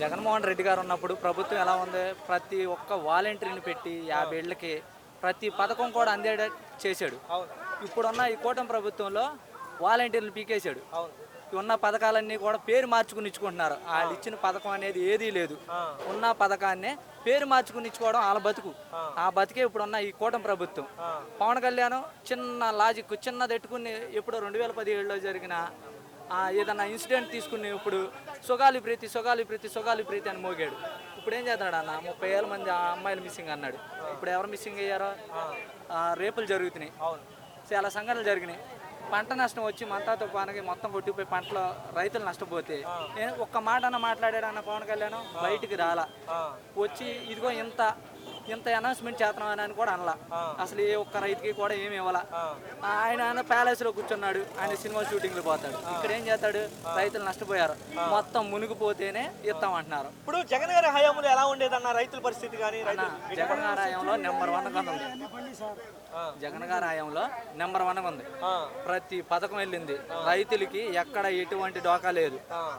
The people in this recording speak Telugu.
జగన్మోహన్ రెడ్డి గారు ఉన్నప్పుడు ప్రభుత్వం ఎలా ఉంది, ప్రతి ఒక్క వాలంటీర్ని పెట్టి 50 ఏళ్ళకి ప్రతి పథకం కూడా అందేటట్టు చేశాడు. అవును. ఇప్పుడున్న ఈ కూటమి ప్రభుత్వంలో వాలంటీర్లు పీకేశాడు. అవును. ఉన్న పథకాలన్నీ కూడా పేరు మార్చుకుని ఇచ్చుకుంటున్నారు. వాళ్ళు ఇచ్చిన పథకం అనేది ఏదీ లేదు. ఉన్న పథకాన్నే పేరు మార్చుకుని ఇచ్చుకోవడం వాళ్ళ బతుకు. ఆ బతికే ఇప్పుడున్న ఈ కూటమి ప్రభుత్వం. పవన్ కళ్యాణ్ చిన్న లాజిక్ చిన్నది ఎట్టుకుని ఎప్పుడో 2017లో జరిగిన ఏదన్నా ఇన్సిడెంట్ తీసుకుని ఇప్పుడు సుగాలి ప్రీతి సుగాలి ప్రీతి సుగాలి ప్రీతి అని మోగాడు. ఇప్పుడు ఏం చేస్తాడు అన్న, 30,000 మంది ఆ అమ్మాయిలు మిస్సింగ్ అన్నాడు. ఇప్పుడు ఎవరు మిస్సింగ్ అయ్యారో, రేపులు జరుగుతున్నాయి, చాలా సంఘటనలు జరిగినాయి. పంట నష్టం వచ్చి మంతా తుఫానుకి మొత్తం కొట్టిపోయి పంటలో రైతులు నష్టపోతే నేను ఒక్క మాట అన్న మాట్లాడాడన్న పవన్ కళ్యాణ్ బయటికి రాలా. వచ్చి ఇదిగో ఇంత అనౌన్స్మెంట్ చేస్తున్నామని అని కూడా అనలా. అసలు ఏ ఒక్క రైతుకి కూడా ఏమి ఇవ్వాల. ఆయన ప్యాలెస్ లో కూర్చున్నాడు, ఆయన సినిమా షూటింగ్లు పోతాడు. ఇక్కడ ఏం చేస్తాడు, రైతులు నష్టపోయారు, మొత్తం మునిగిపోతేనే ఇస్తామంటున్నారు. ఇప్పుడు జగన్ గారి హయాంలో ఎలా ఉండేదన్న రైతుల పరిస్థితి కానీ? జగన్ గారి హయాంలో నెంబర్ 1 గా ఉంది. జగన్ గారి హయాంలో నెంబర్ 1 గా ఉంది. ప్రతి పథకం వెళ్ళింది, రైతులకి ఎక్కడ ఎటువంటి డోకా లేదు.